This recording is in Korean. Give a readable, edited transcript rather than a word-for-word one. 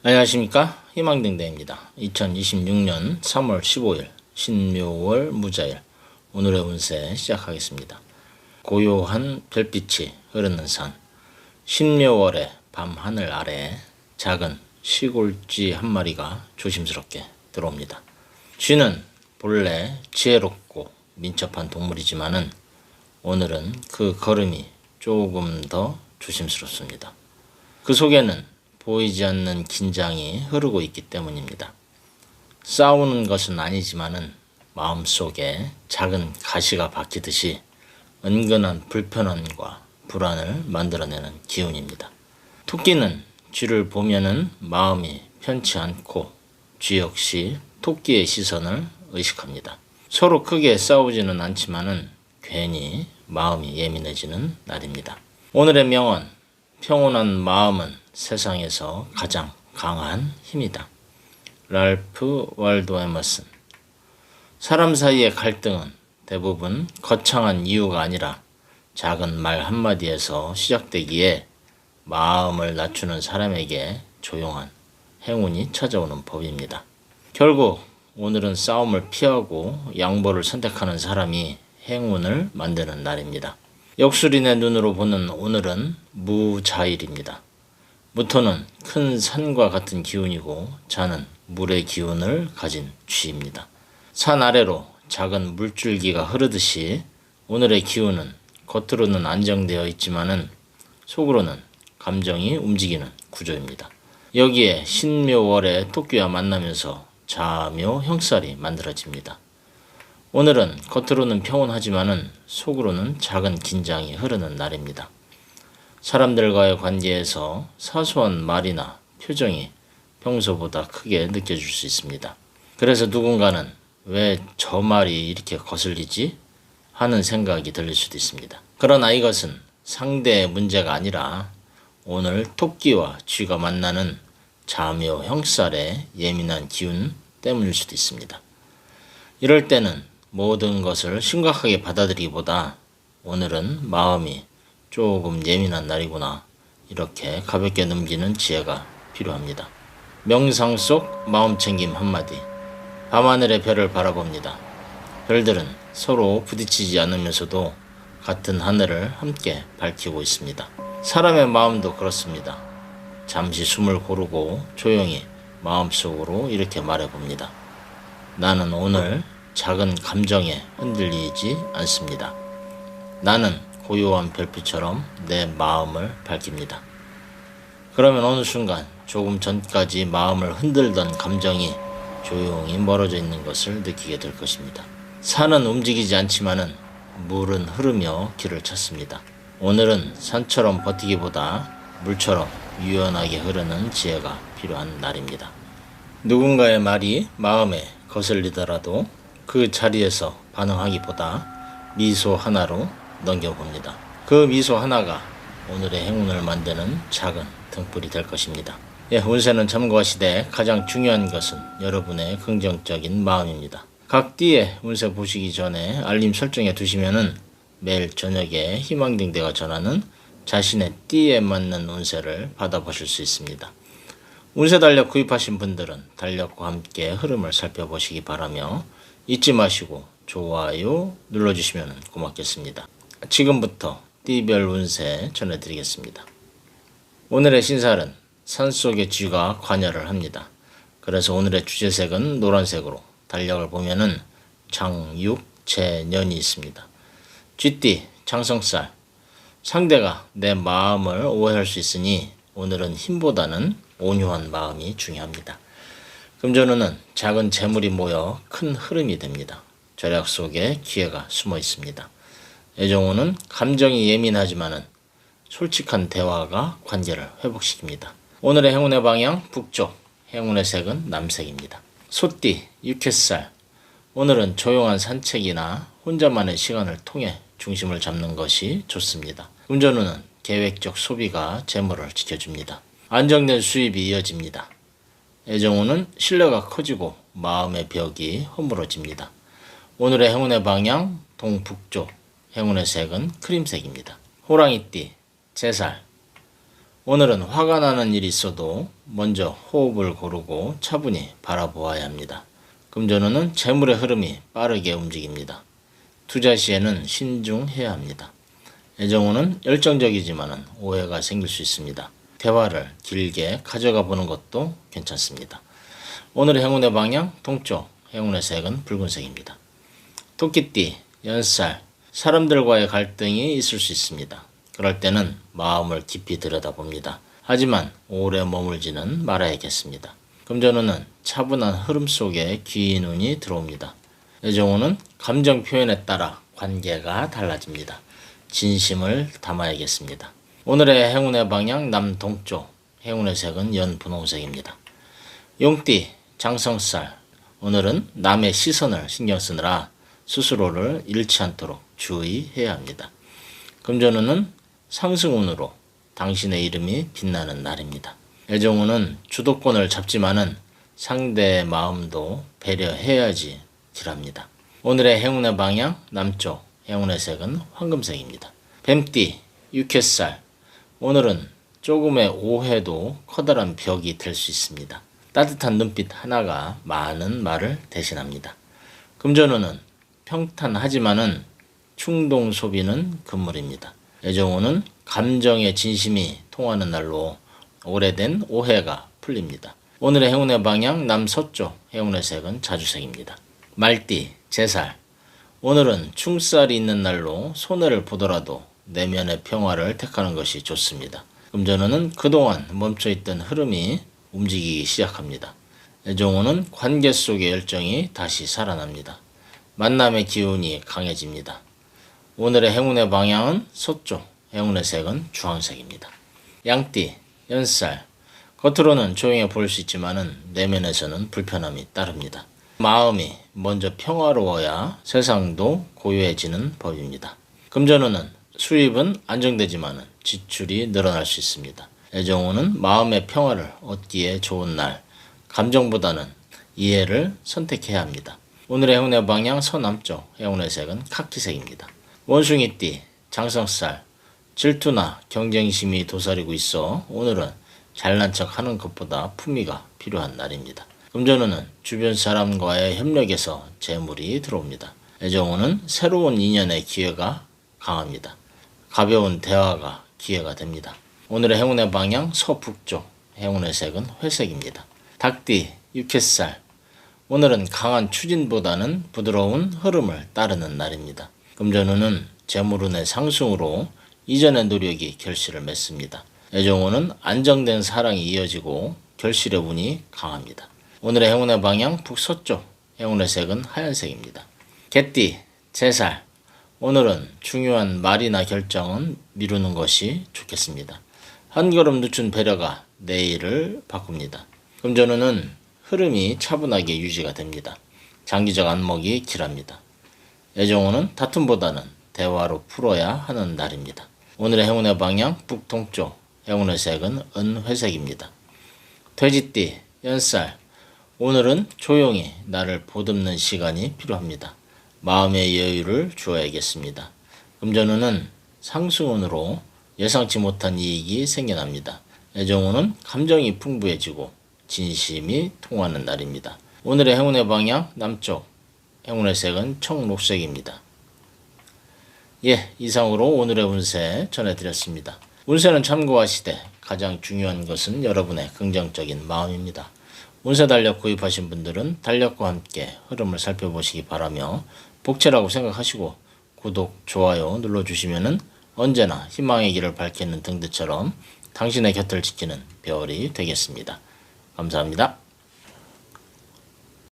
안녕하십니까, 희망댕댕입니다. 2026년 3월 15일 신묘월 무자일, 오늘의 운세 시작하겠습니다. 고요한 별빛이 흐르는 산, 신묘월의 밤하늘 아래 작은 시골쥐 한 마리가 조심스럽게 들어옵니다. 쥐는 본래 지혜롭고 민첩한 동물이지만은 오늘은 그 걸음이 조금 더 조심스럽습니다. 그 속에는 보이지 않는 긴장이 흐르고 있기 때문입니다. 싸우는 것은 아니지만은 마음속에 작은 가시가 박히듯이 은근한 불편함과 불안을 만들어내는 기운입니다. 토끼는 쥐를 보면은 마음이 편치 않고 쥐 역시 토끼의 시선을 의식합니다. 서로 크게 싸우지는 않지만은 괜히 마음이 예민해지는 날입니다. 오늘의 명언, 평온한 마음은 세상에서 가장 강한 힘이다. 랄프 월도 에머슨. 사람 사이의 갈등은 대부분 거창한 이유가 아니라 작은 말 한마디에서 시작되기에 마음을 낮추는 사람에게 조용한 행운이 찾아오는 법입니다. 결국 오늘은 싸움을 피하고 양보를 선택하는 사람이 행운을 만드는 날입니다. 역술인의 눈으로 보는 오늘은 무자일입니다. 무토는 큰 산과 같은 기운이고 자는 물의 기운을 가진 쥐입니다. 산 아래로 작은 물줄기가 흐르듯이 오늘의 기운은 겉으로는 안정되어 있지만은 속으로는 감정이 움직이는 구조입니다. 여기에 신묘월의 토끼와 만나면서 자묘 형살이 만들어집니다. 오늘은 겉으로는 평온하지만은 속으로는 작은 긴장이 흐르는 날입니다. 사람들과의 관계에서 사소한 말이나 표정이 평소보다 크게 느껴질 수 있습니다. 그래서 누군가는 왜 저 말이 이렇게 거슬리지? 하는 생각이 들릴 수도 있습니다. 그러나 이것은 상대의 문제가 아니라 오늘 토끼와 쥐가 만나는 자묘 형살의 예민한 기운 때문일 수도 있습니다. 이럴 때는 모든 것을 심각하게 받아들이기보다 오늘은 마음이 조금 예민한 날이구나, 이렇게 가볍게 넘기는 지혜가 필요합니다. 명상 속 마음챙김 한마디. 밤하늘의 별을 바라봅니다. 별들은 서로 부딪히지 않으면서도 같은 하늘을 함께 밝히고 있습니다. 사람의 마음도 그렇습니다. 잠시 숨을 고르고 조용히 마음속으로 이렇게 말해봅니다. 나는 오늘 작은 감정에 흔들리지 않습니다. 나는 고요한 별빛처럼 내 마음을 밝힙니다. 그러면 어느 순간 조금 전까지 마음을 흔들던 감정이 조용히 멀어져 있는 것을 느끼게 될 것입니다. 산은 움직이지 않지만은 물은 흐르며 길을 찾습니다. 오늘은 산처럼 버티기보다 물처럼 유연하게 흐르는 지혜가 필요한 날입니다. 누군가의 말이 마음에 거슬리더라도 그 자리에서 반응하기보다 미소 하나로 넘겨봅니다. 그 미소 하나가 오늘의 행운을 만드는 작은 등불이 될 것입니다. 운세는 참고하시되 가장 중요한 것은 여러분의 긍정적인 마음입니다. 각 띠의 운세 보시기 전에 알림 설정해 두시면은 매일 저녁에 희망댕대가 전하는 자신의 띠에 맞는 운세를 받아보실 수 있습니다. 운세 달력 구입하신 분들은 달력과 함께 흐름을 살펴보시기 바라며 잊지 마시고 좋아요 눌러주시면 고맙겠습니다. 지금부터 띠별 운세 전해드리겠습니다. 오늘의 신살은 산속의 쥐가 관여를 합니다. 그래서 오늘의 주제색은 노란색으로 달력을 보면은 장육, 재년이 있습니다. 쥐띠, 장성살. 상대가 내 마음을 오해할 수 있으니 오늘은 힘보다는 온유한 마음이 중요합니다. 금전운은 작은 재물이 모여 큰 흐름이 됩니다. 절약 속에 기회가 숨어 있습니다. 애정운은 감정이 예민하지만은 솔직한 대화가 관계를 회복시킵니다. 오늘의 행운의 방향 북쪽, 행운의 색은 남색입니다. 소띠, 육햇살. 오늘은 조용한 산책이나 혼자만의 시간을 통해 중심을 잡는 것이 좋습니다. 금전운은 계획적 소비가 재물을 지켜줍니다. 안정된 수입이 이어집니다. 애정운은 신뢰가 커지고 마음의 벽이 허물어집니다. 오늘의 행운의 방향 동북쪽, 행운의 색은 크림색입니다. 호랑이띠, 제살. 오늘은 화가 나는 일이 있어도 먼저 호흡을 고르고 차분히 바라보아야 합니다. 금전운은 재물의 흐름이 빠르게 움직입니다. 투자 시에는 신중해야 합니다. 애정운은 열정적이지만 오해가 생길 수 있습니다. 대화를 길게 가져가 보는 것도 괜찮습니다. 오늘의 행운의 방향 동쪽, 행운의 색은 붉은색입니다. 토끼띠, 연살, 사람들과의 갈등이 있을 수 있습니다. 그럴 때는 마음을 깊이 들여다봅니다. 하지만 오래 머물지는 말아야겠습니다. 금전운은 차분한 흐름 속에 귀인 운이 들어옵니다. 애정운은 감정 표현에 따라 관계가 달라집니다. 진심을 담아야겠습니다. 오늘의 행운의 방향 남동쪽, 행운의 색은 연분홍색입니다. 용띠, 장성살, 오늘은 남의 시선을 신경 쓰느라 스스로를 잃지 않도록 주의해야 합니다. 금전운은 상승운으로 당신의 이름이 빛나는 날입니다. 애정운은 주도권을 잡지만은 상대의 마음도 배려해야지 딜합니다. 오늘의 행운의 방향 남쪽, 행운의 색은 황금색입니다. 뱀띠, 육햇살, 오늘은 조금의 오해도 커다란 벽이 될 수 있습니다. 따뜻한 눈빛 하나가 많은 말을 대신합니다. 금전운은 평탄하지만은 충동 소비는 금물입니다. 애정운은 감정의 진심이 통하는 날로 오래된 오해가 풀립니다. 오늘의 행운의 방향 남서쪽, 행운의 색은 자주색입니다. 말띠, 재살, 오늘은 충살이 있는 날로 손해를 보더라도 내면의 평화를 택하는 것이 좋습니다. 금전운은 그동안 멈춰있던 흐름이 움직이기 시작합니다. 애정운은 관계 속의 열정이 다시 살아납니다. 만남의 기운이 강해집니다. 오늘의 행운의 방향은 서쪽, 행운의 색은 주황색입니다. 양띠, 연살, 겉으로는 조용해 보일 수 있지만은 내면에서는 불편함이 따릅니다. 마음이 먼저 평화로워야 세상도 고요해지는 법입니다. 금전운은 수입은 안정되지만은 지출이 늘어날 수 있습니다. 애정운은 마음의 평화를 얻기에 좋은 날, 감정보다는 이해를 선택해야 합니다. 오늘의 행운의 방향 서남쪽, 행운의 색은 카키색입니다. 원숭이띠, 장성살, 질투나 경쟁심이 도사리고 있어 오늘은 잘난 척 하는 것보다 품위가 필요한 날입니다. 금전운은 주변 사람과의 협력에서 재물이 들어옵니다. 애정운은 새로운 인연의 기회가 강합니다. 가벼운 대화가 기회가 됩니다. 오늘의 행운의 방향 서북쪽, 행운의 색은 회색입니다. 닭띠, 육햇살, 오늘은 강한 추진보다는 부드러운 흐름을 따르는 날입니다. 금전운은 재물운의 상승으로 이전의 노력이 결실을 맺습니다. 애정운은 안정된 사랑이 이어지고 결실의 운이 강합니다. 오늘의 행운의 방향 북서쪽, 행운의 색은 하얀색입니다. 개띠, 재살, 오늘은 중요한 말이나 결정은 미루는 것이 좋겠습니다. 한 걸음 늦춘 배려가 내일을 바꿉니다. 금전운은 흐름이 차분하게 유지가 됩니다. 장기적 안목이 길합니다. 애정운은 다툼보다는 대화로 풀어야 하는 날입니다. 오늘의 행운의 방향 북동쪽, 행운의 색은 은회색입니다. 돼지띠, 연살, 오늘은 조용히 나를 보듬는 시간이 필요합니다. 마음의 여유를 주어야겠습니다. 금전운은 상승운으로 예상치 못한 이익이 생겨납니다. 애정운은 감정이 풍부해지고 진심이 통하는 날입니다. 오늘의 행운의 방향 남쪽, 행운의 색은 청록색입니다. 이상으로 오늘의 운세 전해드렸습니다. 운세는 참고하시되 가장 중요한 것은 여러분의 긍정적인 마음입니다. 운세 달력 구입하신 분들은 달력과 함께 흐름을 살펴보시기 바라며 복채라고 생각하시고 구독, 좋아요 눌러주시면 언제나 희망의 길을 밝히는 등대처럼 당신의 곁을 지키는 별이 되겠습니다. 감사합니다.